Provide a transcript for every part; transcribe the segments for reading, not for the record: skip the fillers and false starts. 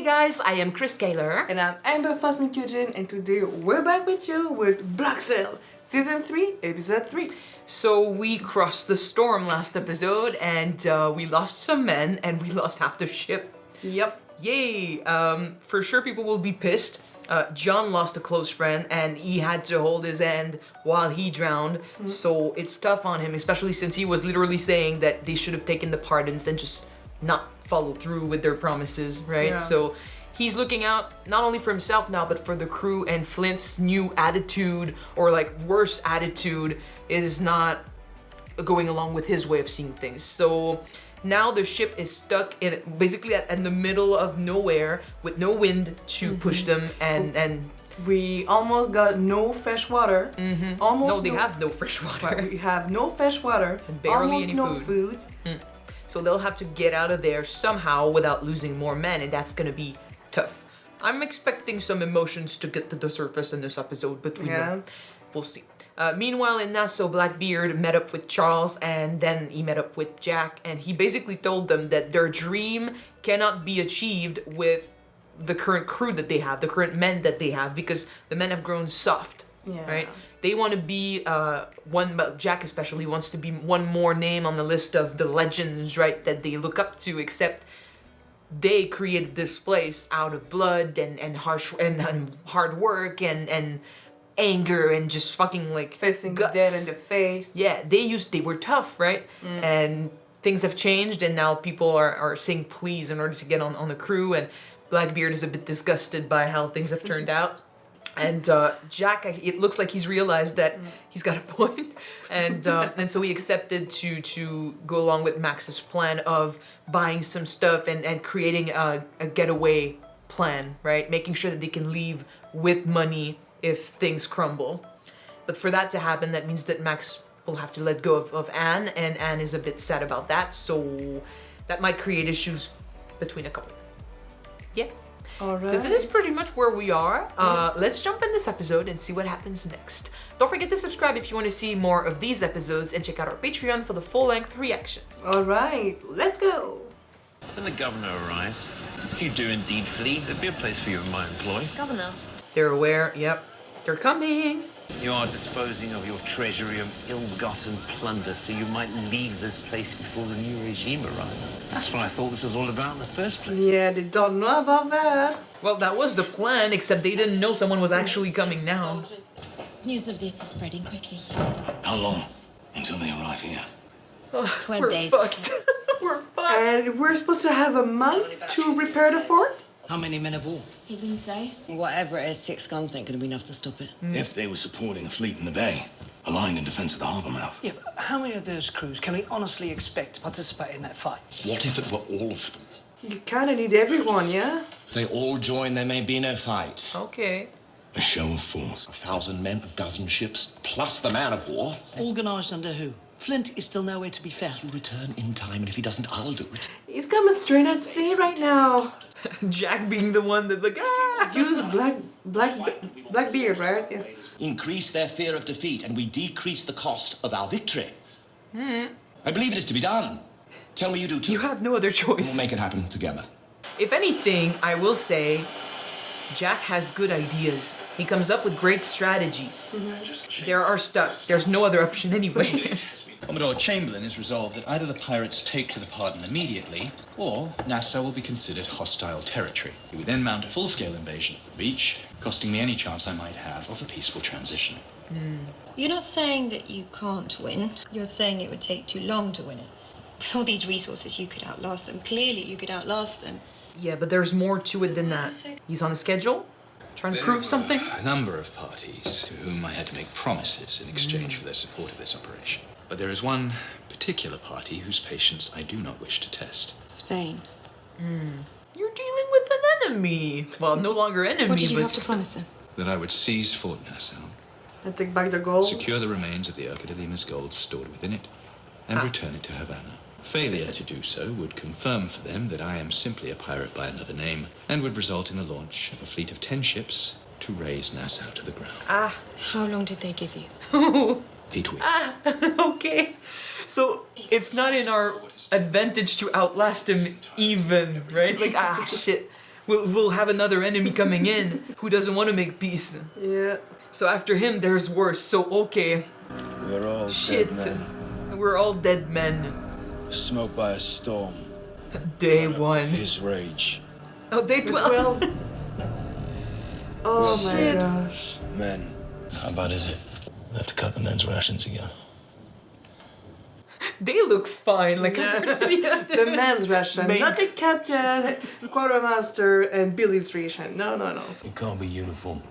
Hey guys, I am Chris Kaler. And I'm Amber Kyuujin, and today we're back with you with Black Sail, Season 3, Episode 3. So we crossed the storm last episode and we lost some men and we lost half the ship. Yep. Yay! For sure people will be pissed. John lost a close friend and he had to hold his hand while he drowned. So it's tough on him, especially since he was literally saying that they should have taken the pardons and just not followed through with their promises, right? Yeah. So he's looking out not only for himself now, but for the crew, and Flint's new attitude, or like worse attitude, is not going along with his way of seeing things. So now the ship is stuck in basically in the middle of nowhere with no wind to push them, and We almost got no fresh water. Almost no, they have no fresh water. We have no fresh water. And barely almost any no food. So they'll have to get out of there somehow without losing more men, and that's gonna be tough. I'm expecting some emotions to get to the surface in this episode between them. We'll see. Meanwhile, in Nassau, Blackbeard met up with Charles, and then he met up with Jack, and he basically told them that their dream cannot be achieved with the current crew that they have, the current men that they have, because the men have grown soft. Yeah. Right? They want to be but Jack especially wants to be one more name on the list of the legends, right, that they look up to, except they created this place out of blood and harsh and hard work and anger and just fucking like Facing guts. dead in the face. Yeah, they were tough, right? And things have changed, and now people are saying please in order to get on the crew, and Blackbeard is a bit disgusted by how things have turned out. And Jack, it looks like he's realized that he's got a point, and so he accepted to go along with Max's plan of buying some stuff and creating a getaway plan, right? Making sure that they can leave with money if things crumble. But for that to happen, that means that Max will have to let go of Anne, and Anne is a bit sad about that, so that might create issues between a couple. Yeah. Alright. So this is pretty much where we are. Let's jump in this episode and see what happens next. Don't forget to subscribe if you want to see more of these episodes, and check out our Patreon for the full-length reactions. Alright, let's go. When the governor arrives, if you do indeed flee, there'll be a place for you in my employ. Governor. They're aware, yep, they're coming. You are disposing of your treasury of ill-gotten plunder, so you might leave this place before the new regime arrives. That's what I thought this was all about in the first place. Yeah, they don't know about that. Well, that was the plan, except they didn't know someone was actually coming now. News of this is spreading quickly. How long until they arrive here? 12 We're days. fucked. We're fucked. And we're supposed to have a month to repair the fort? How many men of war? He didn't say. Whatever it is, 6 guns ain't gonna be enough to stop it. If they were supporting a fleet in the bay, aligned in defense of the harbour mouth. Yeah, but how many of those crews can we honestly expect to participate in that fight? What if it were all of them? You kinda need everyone, yeah? If they all join, there may be no fight. Okay. A show of force. 1,000 men, 12 ships, plus the man of war. Organised under who? Flint is still nowhere to be found. He'll return in time, and if he doesn't, I'll do it. He's coming straight at sea right now. Jack being the one that like, Use Blackbeard, right? Yes. Increase their fear of defeat, and we decrease the cost of our victory. I believe it is to be done. Tell me you do too. you have no other choice. We'll make it happen together. If anything, I will say, Jack has good ideas. He comes up with great strategies. There are stuff. There's no other option anyway. Commodore Chamberlain has resolved that either the pirates take to the pardon immediately, or Nassau will be considered hostile territory. He would then mount a full-scale invasion of the beach, costing me any chance I might have of a peaceful transition. You're not saying that you can't win. You're saying it would take too long to win it. With all these resources, you could outlast them. Clearly, you could outlast them. Yeah, but there's more to it than that. He's on a schedule, trying to prove something. A number of parties to whom I had to make promises in exchange for their support of this operation. But there is one particular party whose patience I do not wish to test. Spain. You're dealing with an enemy. Well, no longer enemy, What did you but have to promise them? That I would seize Fort Nassau, And take back the gold. secure the remains of the Urca de Lima's gold stored within it, and return it to Havana. Failure to do so would confirm for them that I am simply a pirate by another name, and would result in the launch of a fleet of 10 ships to raze Nassau to the ground. How long did they give you? 8 weeks. Okay. So it's not in our advantage to outlast him even, right? Like, shit. we'll have another enemy coming in who doesn't want to make peace. Yeah. So after him, there's worse. So okay, We're all shit, dead men, we're all dead men. smoked by a storm. Day 1. His rage. Oh, day 12. 12. Oh Shit. my gosh. Men. How bad is it? We have to cut the men's rations again. They look fine, like compared to the other. The men's ration, Main- not the captain, quartermaster, and Billy's ration. No, no, no. It can't be uniform.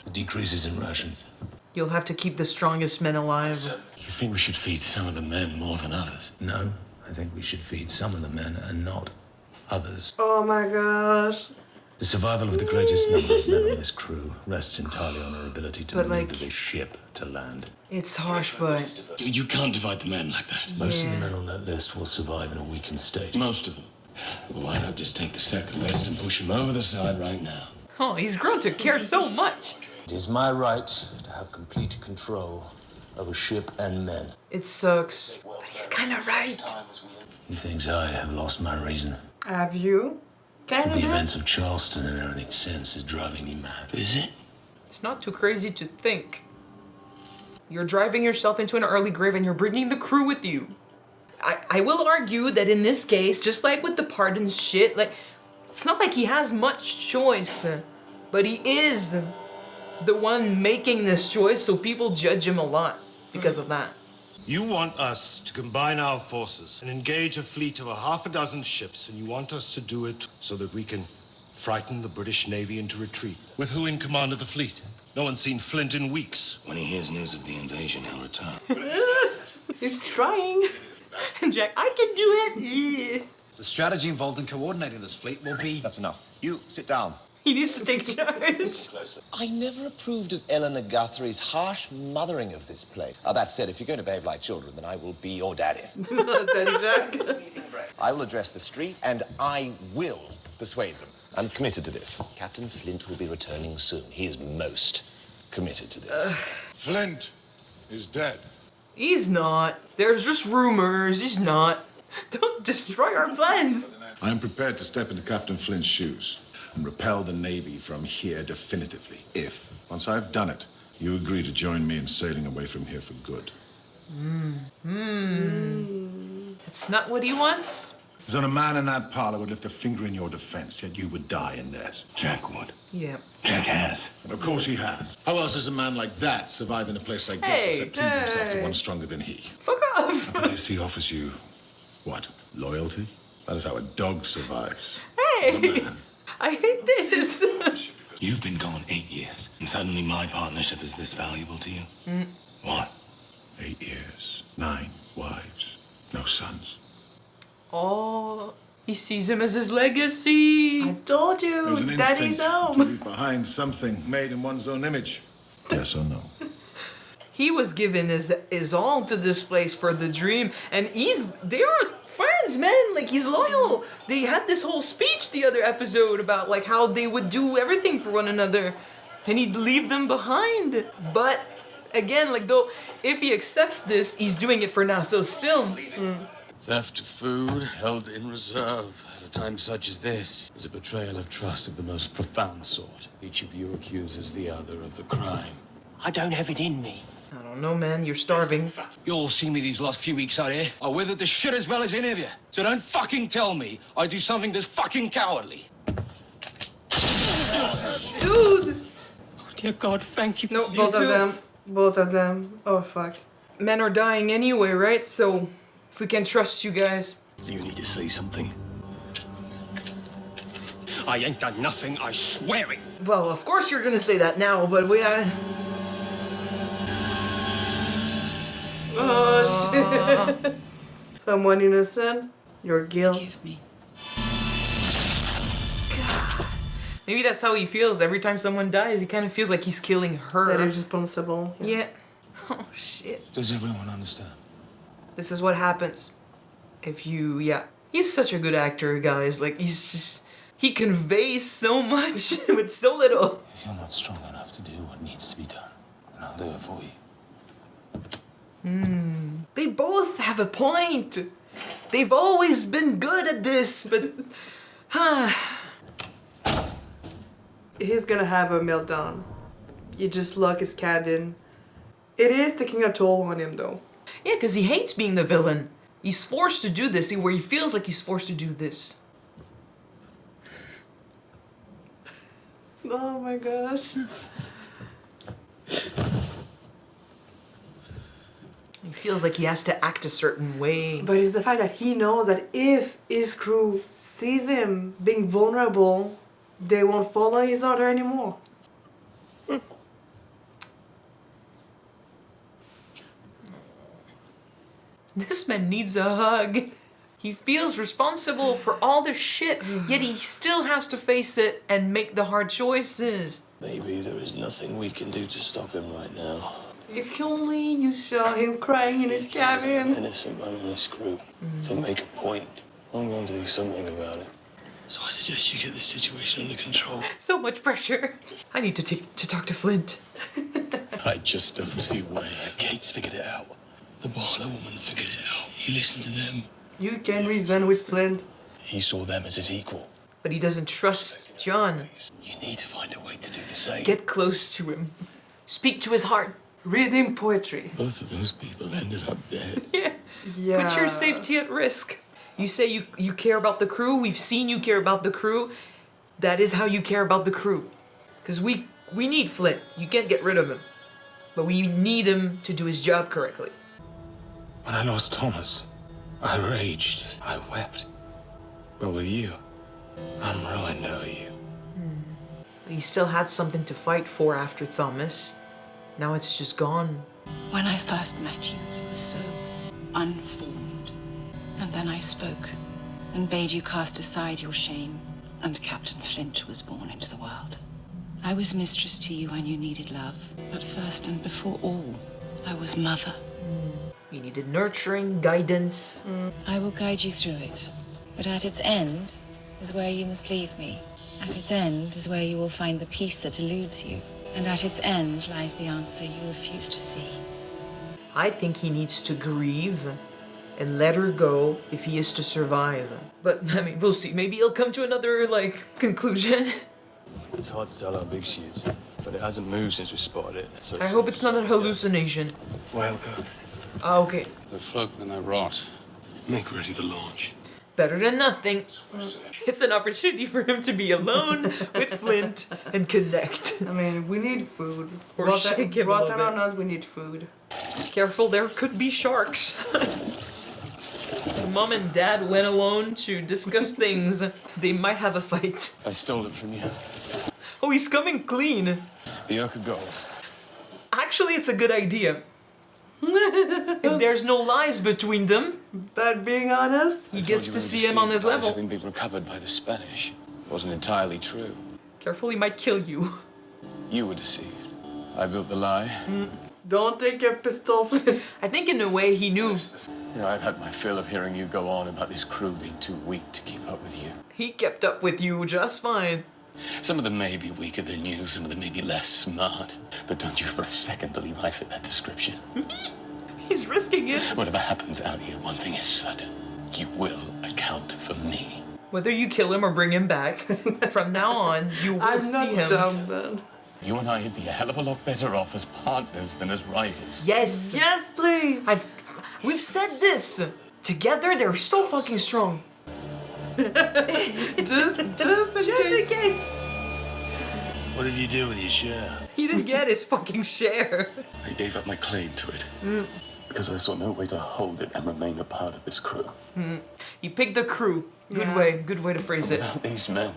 The decreases in rations. You'll have to keep the strongest men alive. You think we should feed some of the men more than others? No, I think we should feed some of the men and not others. Oh my gosh. The survival of the greatest number of men on this crew rests entirely on our ability to But, maneuver like- this ship to land. It's harsh, but You can't divide the men like that. Most of the men on that list will survive in a weakened state. Most of them. Well, why not just take the second list and push them over the side right now? oh, he's grown to care so much. It is my right to have complete control over ship and men. It sucks, but he's kind of right. Methinks I have lost my reason. Have you? Kind The of. events of Charleston and everything since is driving me mad. Is it? It's not too crazy to think. You're driving yourself into an early grave and you're bringing the crew with you. I will argue that in this case, just like with the pardons shit, like, it's not like he has much choice, but he is the one making this choice, so people judge him a lot because of that. You want us to combine our forces and engage a fleet of a half a dozen ships, and you want us to do it so that we can frighten the British Navy into retreat. With who in command of the fleet? No one's seen Flint in weeks. When he hears news of the invasion, he'll return. He's trying. And Jack, I can do it. The strategy involved in coordinating this fleet will be... That's enough. You, sit down. He needs to take charge. I never approved of Eleanor Guthrie's harsh mothering of this place. That said, if you're going to behave like children, then I will be your daddy. Daddy Jack. I will address the street, and I will persuade them. I'm committed to this. Captain Flint will be returning soon. He is most committed to this. Flint is dead. He's not. There's just rumors. He's not. Don't destroy our plans. I am prepared to step into Captain Flint's shoes and repel the Navy from here definitively, if, once I've done it, you agree to join me in sailing away from here for good. That's not what he wants. There's not a man in that parlor would lift a finger in your defense, yet you would die in theirs. Jack would. Yeah. Jack has. Of course he has. How else does a man like that survive in a place like Hey, this, except prove himself to one stronger than he? Fuck off. For this, he offers you, what, loyalty? That is how a dog survives. Hey, I hate this. You've been gone 8 years, and suddenly my partnership is this valuable to you? What? 8 years, 9 wives, no sons. Oh, he sees him as his legacy. I told you, There's an Daddy's instinct to home. leave behind something made in one's own image. Yes or no? He was given his all to this place for the dream, and they are friends, man. Like, he's loyal. They had this whole speech the other episode about like how they would do everything for one another, and he'd leave them behind. But again, like, though, if he accepts this, he's doing it for Nassau still. Theft of food held in reserve at a time such as this is a betrayal of trust of the most profound sort. Each of you accuses the other of the crime. I don't have it in me. I don't know, man. You're starving. You all seen me these last few weeks out here. I withered the shit as well as any of you. So don't fucking tell me I do something that's fucking cowardly. Dude! Oh, dear God, thank you. No, both of them. Both of them. Oh, fuck. Men are dying anyway, right? So, if we can trust you guys. You need to say something. I ain't done nothing, I swear it. Well, of course you're gonna say that now, but we, Oh, shit. Someone innocent? Your guilt. Give me. maybe that's how he feels. Every time someone dies, he kind of feels like he's killing her. That is responsible. Yeah. Oh, shit. Does everyone understand? This is what happens if you, yeah. He's such a good actor, guys. Like, he conveys so much with so little. If you're not strong enough to do what needs to be done, then I'll do it for you. They both have a point. They've always been good at this, but, he's gonna have a meltdown. You just lock his cabin. It is taking a toll on him though. Yeah, because he hates being the villain. He's forced to do this, where he feels like he's forced to do this. Oh my gosh. He feels like he has to act a certain way. But it's the fact that he knows that if his crew sees him being vulnerable, they won't follow his order anymore. This man needs a hug. He feels responsible for all the shit, yet he still has to face it and make the hard choices. Maybe there is nothing we can do to stop him right now. If only you saw him crying in his cabin. Innocent man in this crew. To make a point, I'm going to do something about it. So I suggest you get this situation under control. So much pressure. I need to talk to Flint. I just don't see why. Kate's figured it out. The woman figured it out. He listened to them. You can reason with Flint. He saw them as his equal. But he doesn't trust John. You need to find a way to do the same. Get close to him. Speak to his heart. Read him poetry. Both of those people ended up dead. Yeah. Put your safety at risk. You say you care about the crew. We've seen you care about the crew. That is how you care about the crew. Because we need Flint. You can't get rid of him. But we need him to do his job correctly. When I lost Thomas, I raged. I wept. But with you, I'm ruined over you. He still had something to fight for after Thomas. Now it's just gone. When I first met you, you were so unformed. And then I spoke and bade you cast aside your shame, and Captain Flint was born into the world. I was mistress to you when you needed love, but first and before all, I was mother. You needed nurturing, guidance. I will guide you through it, but at its end is where you must leave me. At its end is where you will find the peace that eludes you, and at its end lies the answer you refuse to see. I think he needs to grieve and let her go if he is to survive. But, I mean, we'll see. Maybe he'll come to another, conclusion. It's hard to tell how big she is, but it hasn't moved since we spotted it. So I hope it's not a hallucination. Whale goes. Ah, okay. They float when they rot. Make ready the launch. Better than nothing. It's an opportunity for him to be alone with Flint and connect. I mean, we need food. Or shake him a Brought little or bit. not, we need food. Careful, there could be sharks. Mom and Dad went alone to discuss things. They might have a fight. I stole it from you. Oh, he's coming clean. The Oak of Gold. Actually, it's a good idea. If there's no lies between them, but being honest, he gets to see him on his level. Having been recovered by the Spanish wasn't entirely true. Careful, he might kill you. You were deceived. I built the lie. Don't take your pistol, Flint. I think in a way he knew. You know, I've had my fill of hearing you go on about this crew being too weak to keep up with you. He kept up with you just fine. Some of them may be weaker than you, some of them may be less smart. But don't you for a second believe I fit that description. He's risking it. Whatever happens out here, one thing is certain. You will account for me. Whether you kill him or bring him back, from now on, you will see him. I'm not dumb, then. You and I would be a hell of a lot better off as partners than as rivals. Yes. Yes, please. We've said this. Together, they're so fucking strong. just in case. What did you do with your share? He didn't get his fucking share. I gave up my claim to it. Because I saw no way to hold it and remain a part of this crew. You picked the crew. Good way to phrase it. Without these men,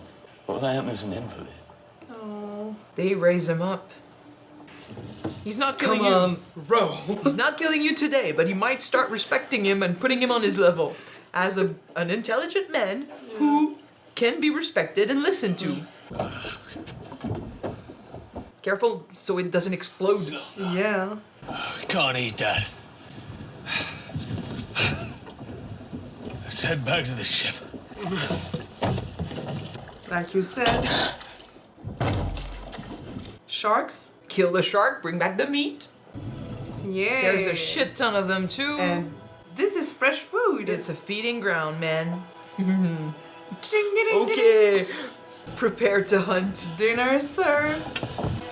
all I am is an invalid. Oh. They raise him up. He's not killing Come you. on, row. He's not killing you today, but he might start respecting him and putting him on his level as an intelligent man who can be respected and listened to. Careful so it doesn't explode. Yeah. We can't eat that. Let's head back to the ship. Like you said. Sharks? Kill the shark, bring back the meat. Yeah. There's a shit ton of them too. And this is fresh food. It's a feeding ground, man. Ding, ding, ding, Okay. Prepare to hunt. Dinner is served.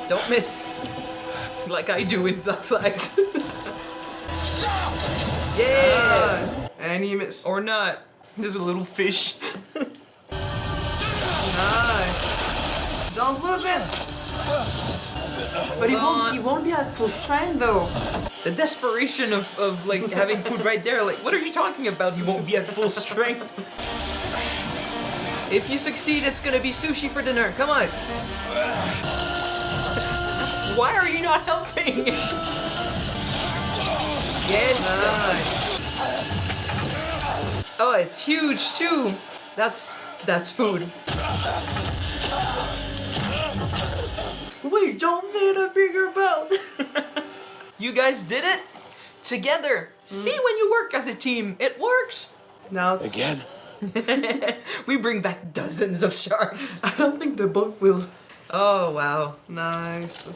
Don't miss. Like I do in Black Flags. Yes! And he missed. Or not. There's a little fish. Nice. Don't lose it. But he won't be at full strength though. The desperation of like having food right there. Like, what are you talking about? He won't be at full strength. If you succeed, it's gonna be sushi for dinner. Come on. Why are you not helping? Yes. Nice. Oh, it's huge too. That's food. We don't need a bigger boat. You guys did it together. See, when you work as a team, it works. Now Again? We bring back dozens of sharks. I don't think the boat will. Oh wow. Nice.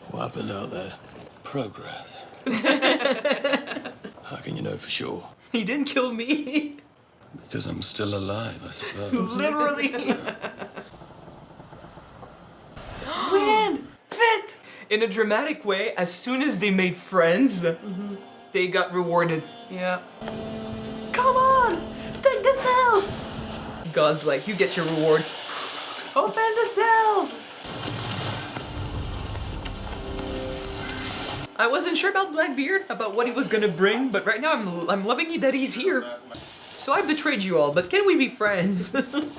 What happened out there? Progress. How can you know for sure? He didn't kill me. Because I'm still alive, I suppose. Literally. Wind! Fit! In a dramatic way, as soon as they made friends, they got rewarded. Yeah. Come on! Take the cell! God's like, you get your reward. Open the cell! I wasn't sure about Blackbeard, about what he was gonna bring, but right now I'm loving that he's here. So I betrayed you all, but can we be friends? The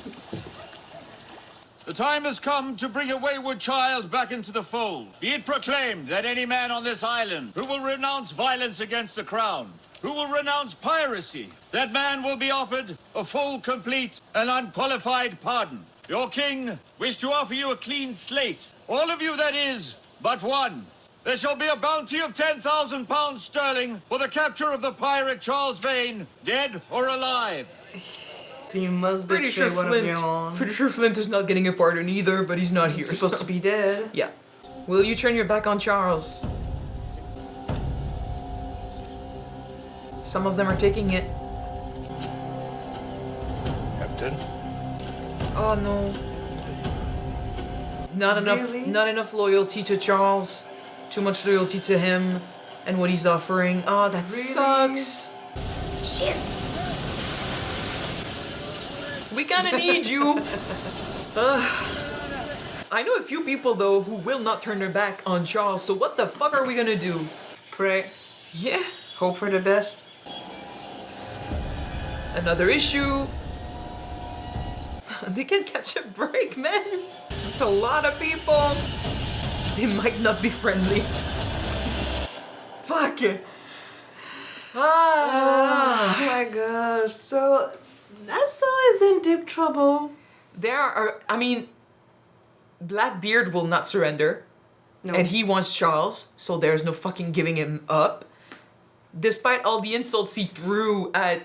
time has come to bring a wayward child back into the fold. Be it proclaimed that any man on this island who will renounce violence against the crown, who will renounce piracy, that man will be offered a full, complete, and unqualified pardon. Your king wished to offer you a clean slate. All of you, that is, but one. There shall be a bounty of 10,000 pounds sterling for the capture of the pirate Charles Vane, dead or alive. You must Pretty sure betray one of your own. Pretty sure Flint is not getting a pardon either, but he's not here. He's supposed to be dead. Yeah. Will you turn your back on Charles? Some of them are taking it. Captain? Oh no. Not enough. Really? Not enough loyalty to Charles. Too much loyalty to him and what he's offering. Oh, that sucks. Shit. We kinda need you. I know a few people though who will not turn their back on Charles. So what the fuck are we gonna do? Pray. Yeah. Hope for the best. Another issue. They can catch a break, man. It's a lot of people. They might not be friendly. Fuck. Oh my gosh. So Nassau is in deep trouble. There are, I mean, Blackbeard will not surrender. No. And he wants Charles, so there's no fucking giving him up. Despite all the insults he threw at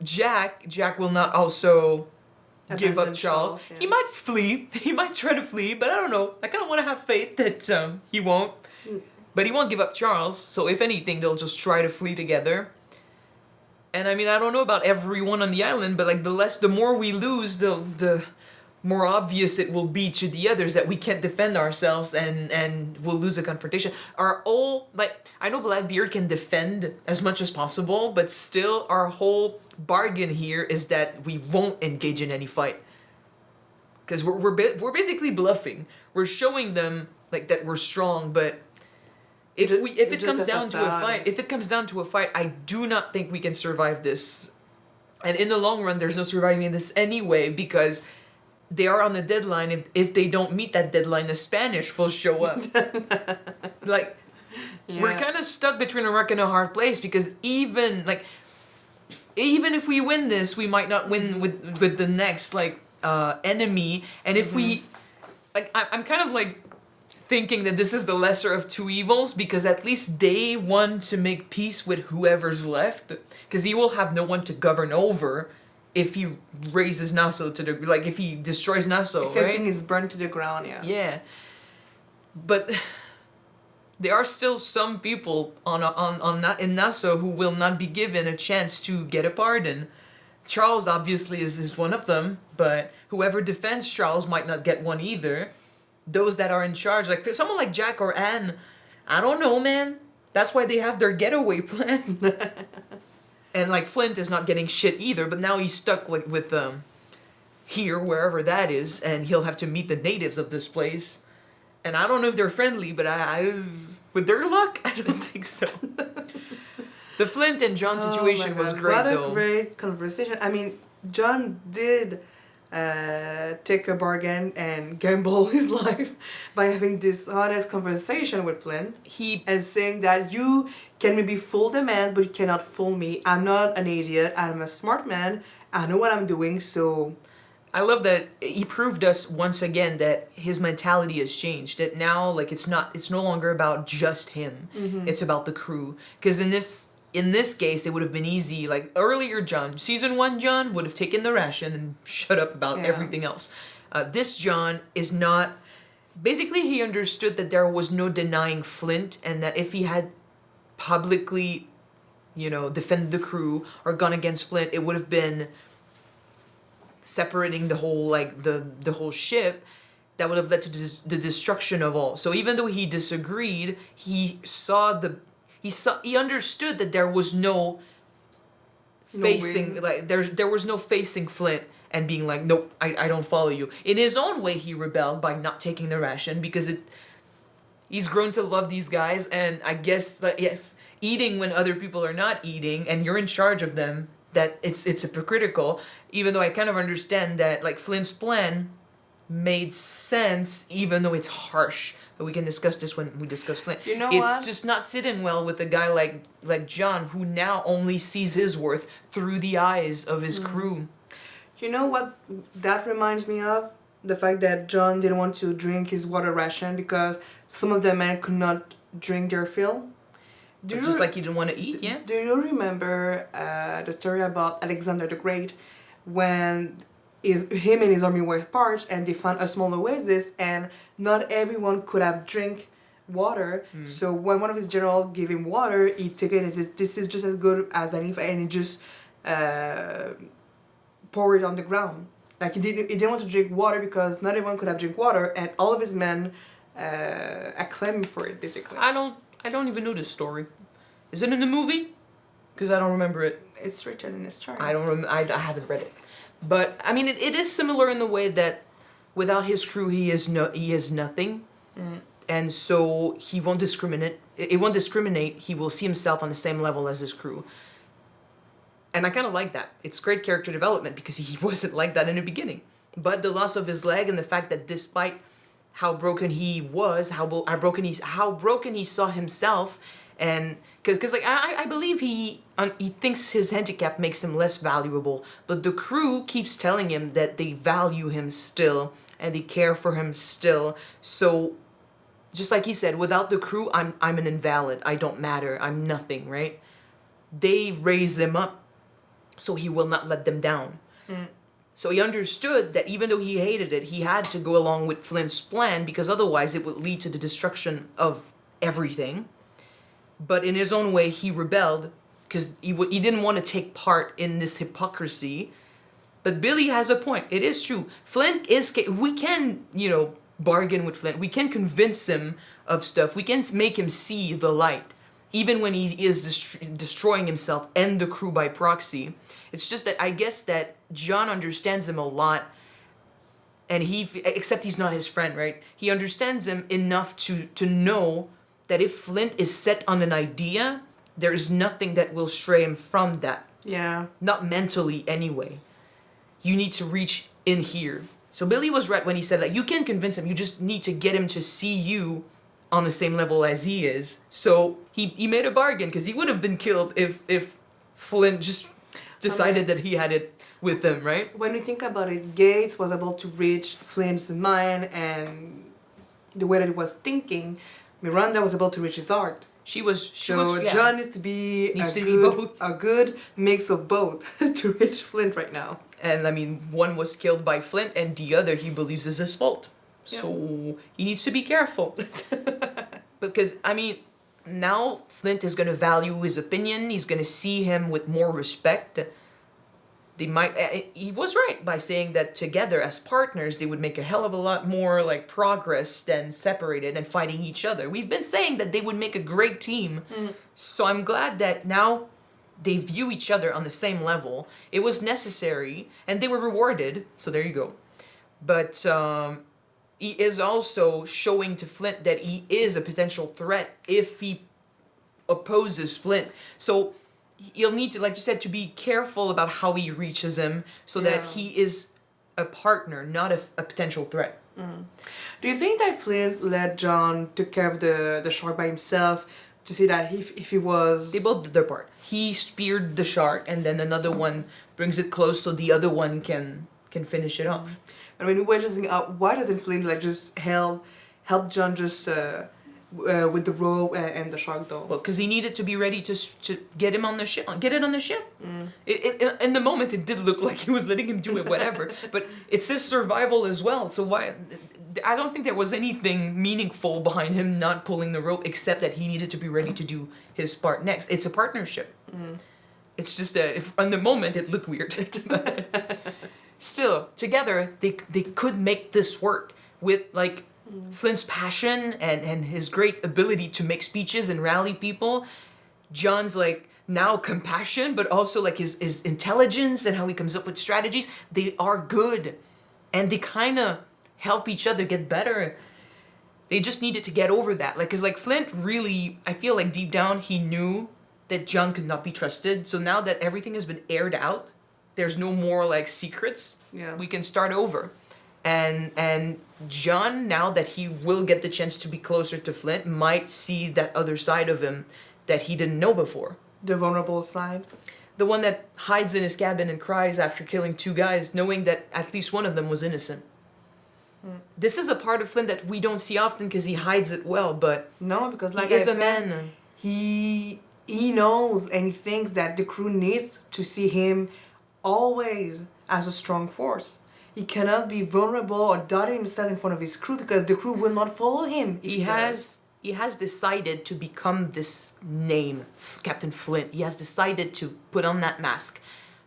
Jack, Jack will not also give up Charles. Yeah. He might flee. He might try to flee, but I don't know. I kind of want to have faith that he won't. But he won't give up Charles, so if anything, they'll just try to flee together. And I mean, I don't know about everyone on the island, but like the more we lose, the more obvious it will be to the others that we can't defend ourselves and we'll lose a confrontation. Our whole, like, I know Blackbeard can defend as much as possible, but still our whole bargain here is that we won't engage in any fight. Because we're basically bluffing. We're showing them like that we're strong, but if it comes down to a fight, I do not think we can survive this. And in the long run, there's no surviving this anyway, because they are on a deadline. If they don't meet that deadline, the Spanish will show up. Like, we're kind of stuck between a rock and a hard place, because even if we win this, we might not win with the next enemy. And if we, like, I'm kind of like thinking that this is the lesser of two evils, because at least they want to make peace with whoever's left, because he will have no one to govern over if he raises Nassau to the, like, if he destroys Nassau, If right? everything is burned to the ground, yeah. Yeah. But there are still some people in Nassau who will not be given a chance to get a pardon Charles obviously is one of them, but whoever defends Charles might not get one either. Those that are in charge, like someone like Jack or Anne, I don't know, man. That's why they have their getaway plan. And like Flint is not getting shit either, but now he's stuck with here, wherever that is, and he'll have to meet the natives of this place. And I don't know if they're friendly, but I with their luck, I don't think so. The Flint and John situation was great, though. What a great conversation. I mean, John did take a bargain and gamble his life by having this honest conversation with Flint. And saying that you can maybe fool the man, but you cannot fool me. I'm not an idiot. I'm a smart man. I know what I'm doing, so... I love that he proved us once again that his mentality has changed. That now, like, it's no longer about just him. Mhm. It's about the crew. Because in this case, it would have been easy. Like earlier, season 1 John would have taken the ration and shut up about everything else. This John is not. Basically, he understood that there was no denying Flint, and that if he had publicly, defended the crew or gone against Flint, it would have been separating the whole the whole ship. That would have led to the destruction of all. So even though he disagreed, he understood that there was no facing, there was no facing Flint and being like, nope, I don't follow you. In his own way, he rebelled by not taking the ration because he's grown to love these guys, and I guess eating when other people are not eating and you're in charge of them, that it's hypocritical. Even though I kind of understand that like Flint's plan made sense, even though it's harsh. But we can discuss this when we discuss Flint. It's just not sitting well with a guy like John, who now only sees his worth through the eyes of his crew. You know what that reminds me of? The fact that John didn't want to drink his water ration because some of the men could not drink their fill. Just like he didn't want to eat, yeah? Do you remember the story about Alexander the Great when him and his army were parched and they found a small oasis and not everyone could have drink water. So when one of his generals gave him water, he took it and says, this is just as good as any, and he just poured it on the ground. Like he didn't want to drink water because not everyone could have drink water, and all of his men acclaimed him for it, basically. I don't even know this story. Is it in the movie? Because I don't remember it. It's written in his chart. I haven't read it. But I mean, it is similar in the way that without his crew, he is nothing, and so he won't discriminate. It won't discriminate. He will see himself on the same level as his crew, and I kind of like that. It's great character development because he wasn't like that in the beginning. But the loss of his leg and the fact that despite how broken he was, how broken he saw himself, and because like I believe he thinks his handicap makes him less valuable, but the crew keeps telling him that they value him still and they care for him still. So just like he said, without the crew, I'm an invalid. I don't matter. I'm nothing, right? They raise him up, so he will not let them down. So he understood that even though he hated it, he had to go along with Flint's plan because otherwise it would lead to the destruction of everything. But in his own way, he rebelled because he didn't want to take part in this hypocrisy. But Billy has a point. It is true. Flint is... We can, bargain with Flint. We can convince him of stuff. We can make him see the light, even when he is destroying himself and the crew by proxy. It's just that I guess that John understands him a lot, and except he's not his friend, right? He understands him enough to know that if Flint is set on an idea, there is nothing that will stray him from that. Yeah. Not mentally, anyway. You need to reach in here. So Billy was right when he said that you can convince him, you just need to get him to see you on the same level as he is. So he made a bargain, because he would have been killed if Flint just decided that he had it with him, right? When you think about it, Gates was able to reach Flint's mind and the way that he was thinking. Miranda was able to reach his heart. John needs to be a good mix of both to reach Flint right now. And I mean, one was killed by Flint and the other he believes is his fault. Yeah. So he needs to be careful. Because, I mean, now Flint is going to value his opinion. He's going to see him with more respect. they might. He was right by saying that together as partners they would make a hell of a lot more like progress than separated and fighting each other. We've been saying that they would make a great team, so I'm glad that now they view each other on the same level. It was necessary, and they were rewarded. So there you go. But he is also showing to Flint that he is a potential threat if he opposes Flint. So he'll need to, like you said, to be careful about how he reaches him so that he is a partner, not a potential threat. Do you think that Flint let John take care of the shark by himself to see that if he was... They both did their part. He speared the shark and then another one brings it close so the other one can finish it off. I mean, we're just thinking, why doesn't Flint like just help John just with the rope and the shark though? Well, because he needed to be ready to get him on the ship, get it on the ship. In the moment, it did look like he was letting him do it, whatever. But it's his survival as well. So why? I don't think there was anything meaningful behind him not pulling the rope, except that he needed to be ready to do his part next. It's a partnership. It's just that in the moment it looked weird. Still, together they could make this work with like Flint's passion and his great ability to make speeches and rally people. John's like now compassion, but also like his intelligence and how he comes up with strategies. They are good, and they kind of help each other get better. They just needed to get over that. Like, cause like Flint really, I feel like deep down he knew that John could not be trusted. So now that everything has been aired out, there's no more like secrets. We can start over. And John, now that he will get the chance to be closer to Flint, might see that other side of him that he didn't know before. The vulnerable side? The one that hides in his cabin and cries after killing 2 guys, knowing that at least one of them was innocent. This is a part of Flint that we don't see often because he hides it well, but no, because like he is I a said, man. He knows and he thinks that the crew needs to see him always as a strong force. He cannot be vulnerable or doubt himself in front of his crew because the crew will not follow him. He has decided to become this name, Captain Flint. He has decided to put on that mask.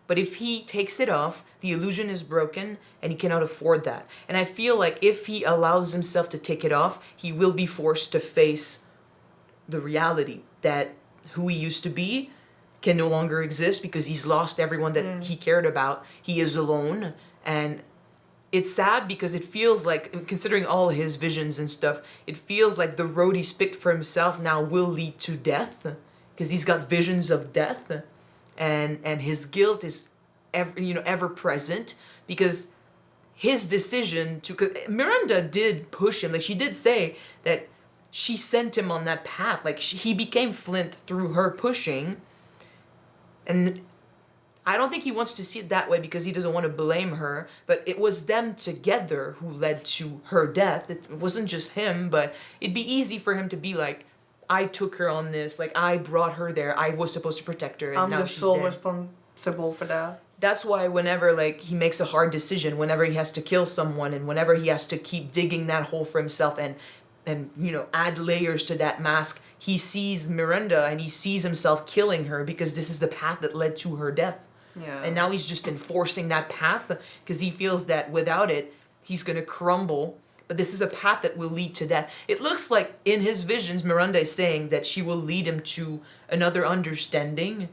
But if he takes it off, the illusion is broken and he cannot afford that. And I feel like if he allows himself to take it off, he will be forced to face the reality that who he used to be can no longer exist because he's lost everyone that he cared about. He is alone, and it's sad because it feels like, considering all his visions and stuff, it feels like the road he's picked for himself now will lead to death because he's got visions of death, and his guilt is ever present because his decision to... Miranda did push him. Like, she did say that she sent him on that path. Like, he became Flint through her pushing. And I don't think he wants to see it that way because he doesn't want to blame her. But it was them together who led to her death. It wasn't just him, but it'd be easy for him to be like, I took her on this. Like, I brought her there. I was supposed to protect her, and I'm now the she's sole dead. responsible for that. That's why whenever like he makes a hard decision, whenever he has to kill someone, and whenever he has to keep digging that hole for himself and add layers to that mask, he sees Miranda and he sees himself killing her because this is the path that led to her death. Yeah. And now he's just enforcing that path because he feels that without it, he's gonna crumble. But this is a path that will lead to death. It looks like in his visions, Miranda is saying that she will lead him to another understanding.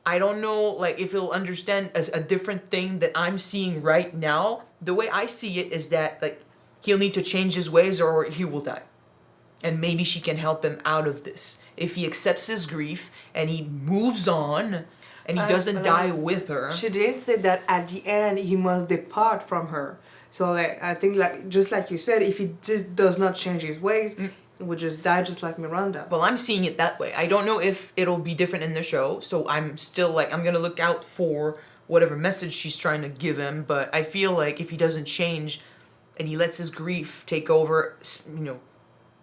I don't know, like, if he'll understand a different thing that I'm seeing right now. The way I see it is that, like, he'll need to change his ways or he will die. And maybe she can help him out of this. If he accepts his grief and he moves on and he doesn't die with her. She did say that at the end he must depart from her. So like I think like just like you said, if he just does not change his ways, he would just die just like Miranda. Well, I'm seeing it that way. I don't know if it'll be different in the show, so I'm still like, I'm gonna look out for whatever message she's trying to give him, but I feel like if he doesn't change and he lets his grief take over,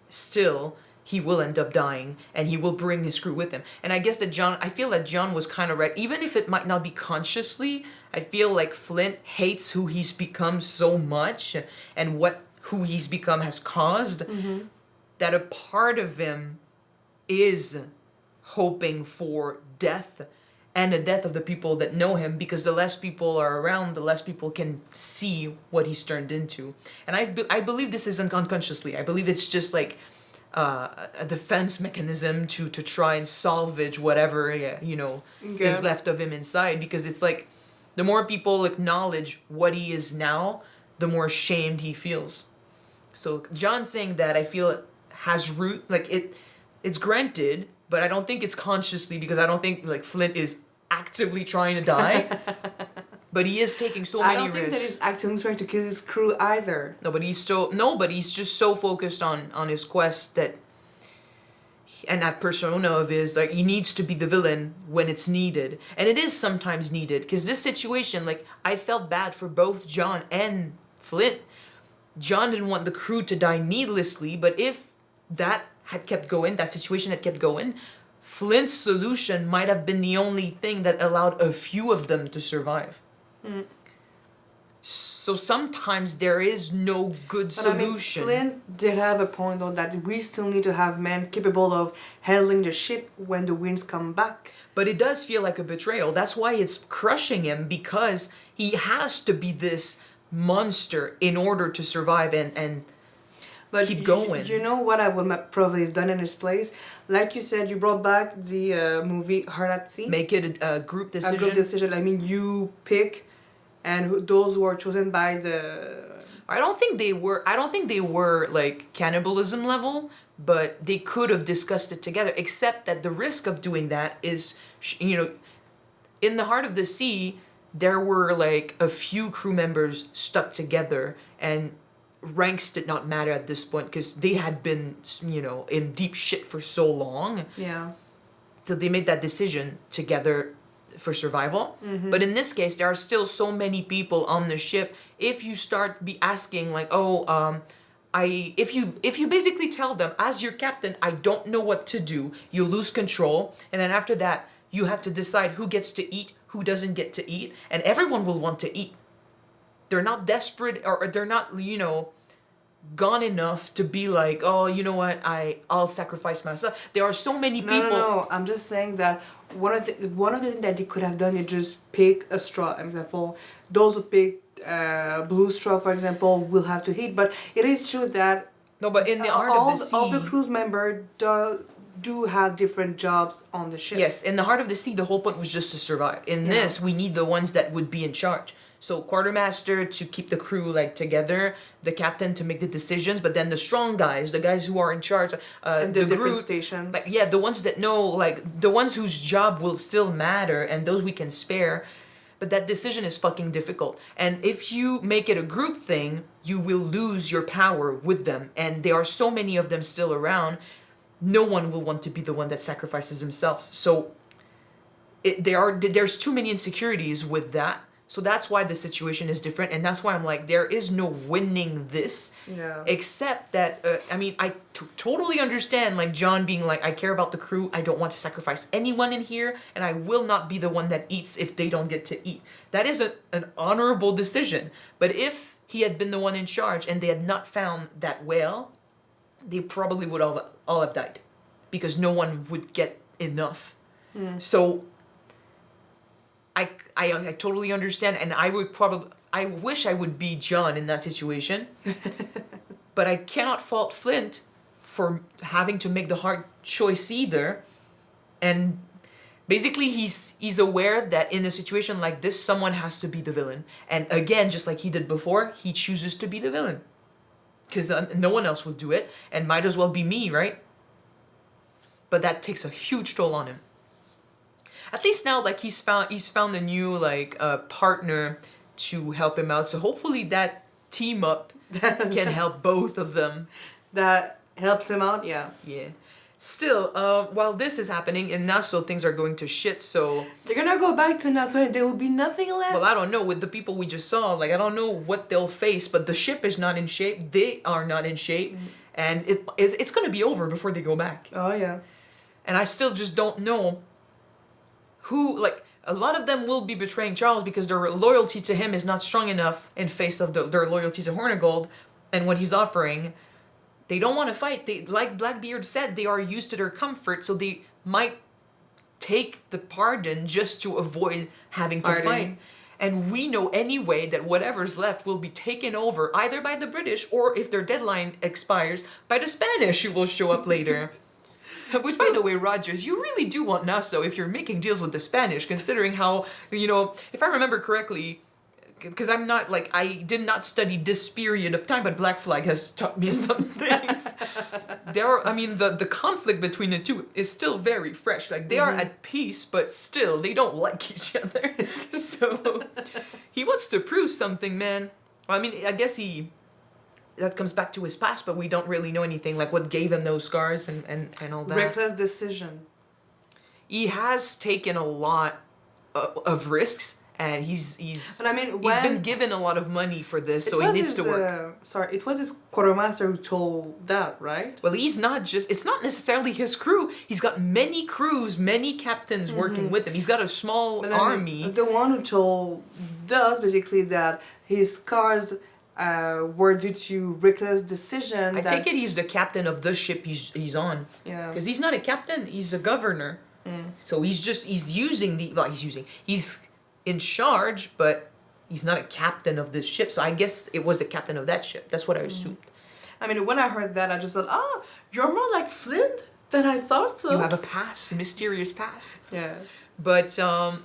still, he will end up dying, and he will bring his crew with him. And I guess that I feel that John was kind of right. Even if it might not be consciously, I feel like Flint hates who he's become so much, and who he's become has caused, that a part of him is hoping for death and the death of the people that know him, because the less people are around, the less people can see what he's turned into. And I believe this isn't unconsciously. I believe it's just like a defense mechanism to try and salvage whatever, is left of him inside. Because it's like, the more people acknowledge what he is now, the more ashamed he feels. So John saying that, I feel has root, like it's granted, but I don't think it's consciously, because I don't think like Flint is actively trying to die. But he is taking so many risks. I don't think that he's actively trying to kill his crew either. No, but he's just so focused on his quest that, and that persona of his, like, he needs to be the villain when it's needed. And it is sometimes needed, because this situation, like, I felt bad for both John and Flint. John didn't want the crew to die needlessly, but if that had kept going, that situation had kept going, Flint's solution might have been the only thing that allowed a few of them to survive. So sometimes there is no good solution. I mean, Flint did have a point though, that we still need to have men capable of handling the ship when the winds come back. But it does feel like a betrayal. That's why it's crushing him, because he has to be this monster in order to survive and keep going. You know what I would probably have done in his place? Like you said, you brought back the movie Hard at Sea. Make it a group decision. A group decision. I mean, you pick, and those who are chosen by the... I don't think they were like cannibalism level, but they could have discussed it together, except that the risk of doing that is, in the heart of the sea, there were like a few crew members stuck together, and ranks did not matter at this point because they had been, in deep shit for so long. Yeah. So they made that decision together for survival. Mm-hmm. But in this case, there are still so many people on the ship. If you start be asking like, if you basically tell them, as your captain, I don't know what to do, you lose control, and then after that, you have to decide who gets to eat, who doesn't get to eat, and everyone will want to eat. They're not desperate, or they're not, gone enough to be like, oh, you know what, I'll sacrifice myself. There are so many people. No, I'm just saying that one of the things that they could have done is just pick a straw. For example, those who pick blue straw, for example, will have to eat. But it is true that but in the heart of the sea, all the crew members do have different jobs on the ship. Yes, in the heart of the sea, the whole point was just to survive. In this, we need the ones that would be in charge. So quartermaster to keep the crew together, the captain to make the decisions, but then the strong guys, the guys who are in charge, and the different stations. The ones that know, the ones whose job will still matter, and those we can spare. But that decision is fucking difficult. And if you make it a group thing, you will lose your power with them. And there are so many of them still around. No one will want to be the one that sacrifices themselves. So there's too many insecurities with that. So that's why the situation is different, and that's why I'm like, there is no winning this, except that, I totally understand, John being like, I care about the crew, I don't want to sacrifice anyone in here, and I will not be the one that eats if they don't get to eat. That is an honorable decision, but if he had been the one in charge and they had not found that whale, they probably would all have died, because no one would get enough. So I totally understand, and I wish I would be John in that situation, but I cannot fault Flint for having to make the hard choice either. And basically, he's aware that in a situation like this, someone has to be the villain. And again, just like he did before, he chooses to be the villain, because no one else will do it, and might as well be me, right? But that takes a huge toll on him. At least now, he's found a new partner to help him out. So hopefully that team up can help both of them. That helps him out, yeah. Yeah. Still, while this is happening in Nassau, things are going to shit. So they're gonna go back to Nassau, and there will be nothing left. Well, I don't know with the people we just saw. I don't know what they'll face, but the ship is not in shape. They are not in shape, and it's gonna be over before they go back. Oh yeah. And I still just don't know who, a lot of them will be betraying Charles because their loyalty to him is not strong enough in face of their loyalty to Hornigold and what he's offering. They don't want to fight. They, like Blackbeard said, they are used to their comfort, so they might take the pardon just to avoid having to Fighting. fight. And we know anyway that whatever's left will be taken over either by the British or, if their deadline expires, by the Spanish, who will show up later. Which, by the way, Rogers, you really do want Nassau if you're making deals with the Spanish, considering how, if I remember correctly, because I'm not, I did not study this period of time, but Black Flag has taught me some things. The conflict between the two is still very fresh. They are at peace, but still, they don't like each other. So, he wants to prove something, man. I guess that comes back to his past, but we don't really know anything, what gave him those scars and all that. Reckless decision. He has taken a lot of risks. And he's been given a lot of money for this, so he needs to work. It was his quartermaster who told that, right? Well, it's not necessarily his crew. He's got many crews, many captains working with him. He's got a small army. The one who told us, basically, that his scars were due to reckless decision. I take it he's the captain of the ship he's on. Yeah. Because he's not a captain, he's a governor. So he's in charge, but he's not a captain of this ship. So I guess it was the captain of that ship. That's what I assumed. When I heard that, I just thought, you're more like Flint than I thought so. You have a past, a mysterious past. Yeah. But to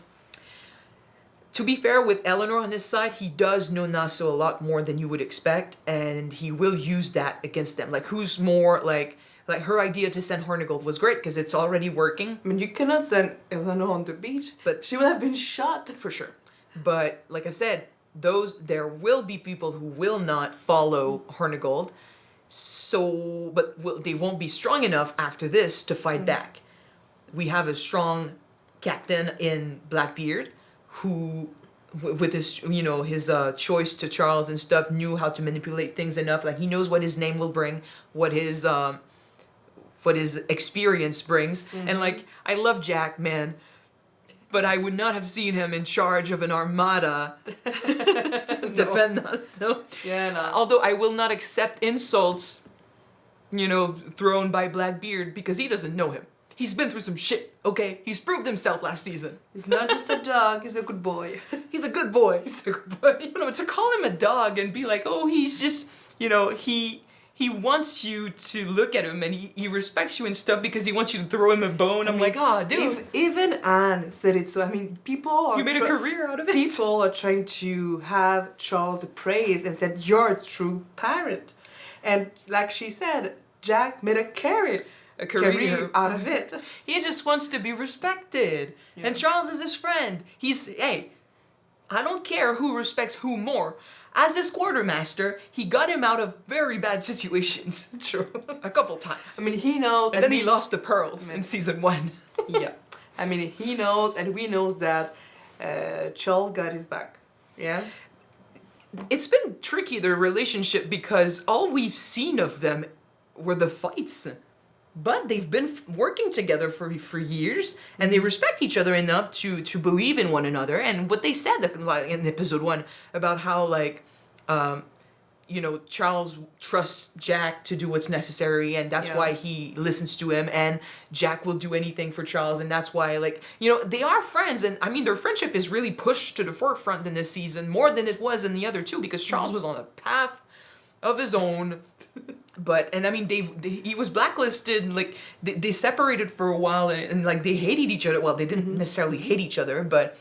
be fair, with Eleanor on his side, he does know Nassau a lot more than you would expect, and he will use that against them. Who's more like her idea to send Hornigold was great because it's already working. You cannot send Eleanor on the beach, but she would have been shot. For sure. But like I said, there will be people who will not follow Hornigold, but they won't be strong enough after this to fight back. We have a strong captain in Blackbeard who, with his choice to Charles and stuff, knew how to manipulate things enough. He knows what his name will bring, what his experience brings. And I love Jack, man, but I would not have seen him in charge of an armada to defend us. So, although I will not accept insults, thrown by Blackbeard, because he doesn't know him. He's been through some shit, okay? He's proved himself last season. He's not just a dog, he's a good boy. He's a good boy. He's a good boy. To call him a dog and be like, oh, he's just, he wants you to look at him and he respects you and stuff because he wants you to throw him a bone. I'm like, dude. Even Anne said it. So, people are... You made a career out of it. People are trying to have Charles praised and said, you're a true pirate. And like she said, Jack made a career out of it. He just wants to be respected. Yeah. And Charles is his friend. I don't care who respects who more. As his quartermaster, he got him out of very bad situations. True. A couple times. He knows. And then he lost the pearls in season 1. Yeah. He knows, and we know that Charles got his back. Yeah. It's been tricky, their relationship, because all we've seen of them were the fights. But they've been working together for years, and they respect each other enough to believe in one another. And what they said in episode 1 about how Charles trusts Jack to do what's necessary, and that's why he listens to him, and Jack will do anything for Charles, and that's why they are friends. And their friendship is really pushed to the forefront in this season more than it was in the other two, because Charles was on a path of his own. But he was blacklisted, and they separated for a while, and they hated each other. Well, they didn't necessarily hate each other, but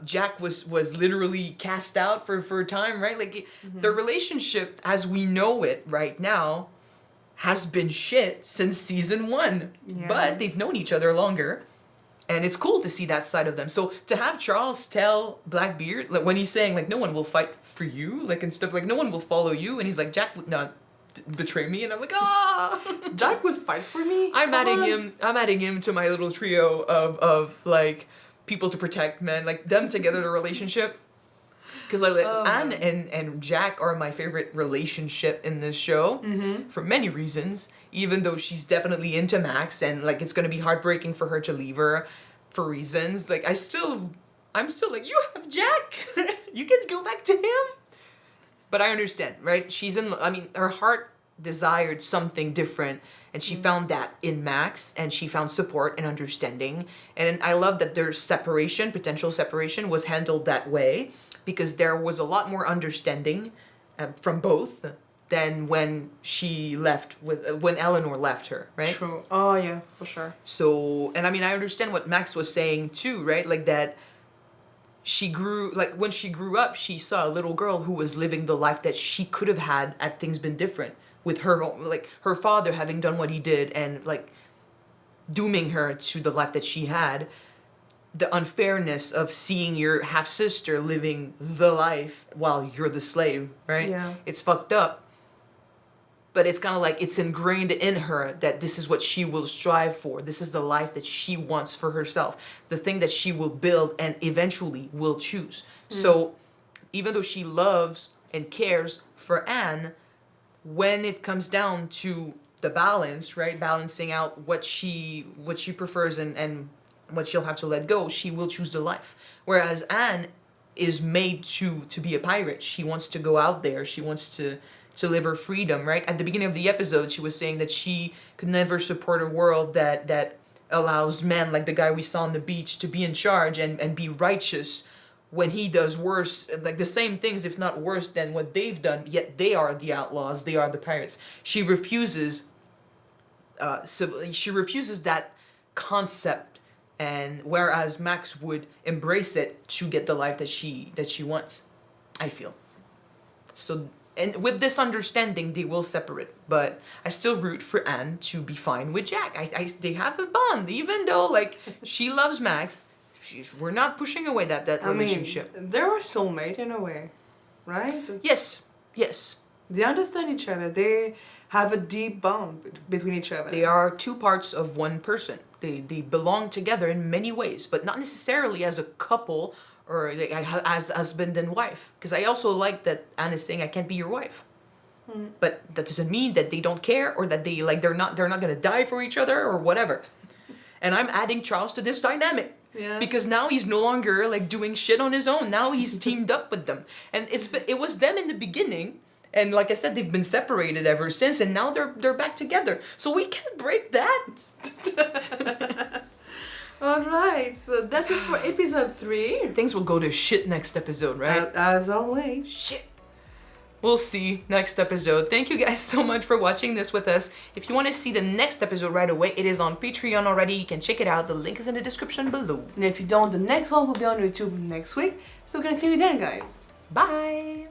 Jack was literally cast out for a time, right? Their relationship as we know it right now has been shit since season 1. Yeah. But they've known each other longer, and it's cool to see that side of them. So to have Charles tell Blackbeard, when he's saying no one will fight for you, and stuff, no one will follow you, and he's like, Jack would not betray me, and I'm like, Jack would fight for me. I'm adding him to my little trio of people to protect, man, them together, the relationship. Because Anne and Jack are my favorite relationship in this show for many reasons. Even though she's definitely into Max, and it's gonna be heartbreaking for her to leave her for reasons. I'm still you have Jack. You can go back to him. But I understand, right? She's in. Her heart desired something different, and she found that in Max, and she found support and understanding. And I love that their separation, potential separation, was handled that way, because there was a lot more understanding from both than when she left when Eleanor left her, right? True. Oh yeah, for sure. So, and I mean, I understand what Max was saying too, right? Like that she grew, like when she grew up, she saw a little girl who was living the life that she could have had things been different, with her, like her father having done what he did and like dooming her to the life that she had. The unfairness of seeing your half sister living the life while you're the slave, right? Yeah. It's fucked up. But it's kind of like it's ingrained in her that this is what she will strive for. This is the life that she wants for herself. The thing that she will build and eventually will choose. So even though she loves and cares for Anne, when it comes down to the balance, right? Balancing out what she prefers and what she'll have to let go, she will choose the life. Whereas Anne is made to be a pirate. She wants to go out there. She wants to live her freedom, right? At the beginning of the episode, she was saying that she could never support a world that allows men like the guy we saw on the beach to be in charge and be righteous when he does worse, like the same things, if not worse than what they've done, yet they are the outlaws, they are the pirates. She refuses that concept, and whereas Max would embrace it to get the life that she wants, I feel. So, and with this understanding, they will separate. But I still root for Anne to be fine with Jack. They have a bond, even though like she loves Max. We're not pushing away that relationship. I mean, they're a soulmate in a way, right? Yes. They understand each other. They have a deep bond between each other. They are two parts of one person. They belong together in many ways, but not necessarily as a couple or like as husband and wife. Because I also like that Anne is saying I can't be your wife. But that doesn't mean that they don't care or that they're not gonna die for each other or whatever. And I'm adding Charles to this dynamic. Yeah. Because now he's no longer like doing shit on his own. Now he's teamed up with them. And it was them in the beginning. And like I said, they've been separated ever since, and now they're back together. So we can't break that. Alright, so that's it for episode 3. Things will go to shit next episode, right? As always. Shit. We'll see next episode. Thank you guys so much for watching this with us. If you want to see the next episode right away, it is on Patreon already. You can check it out. The link is in the description below. And if you don't, the next one will be on YouTube next week. So we're gonna see you then, guys. Bye.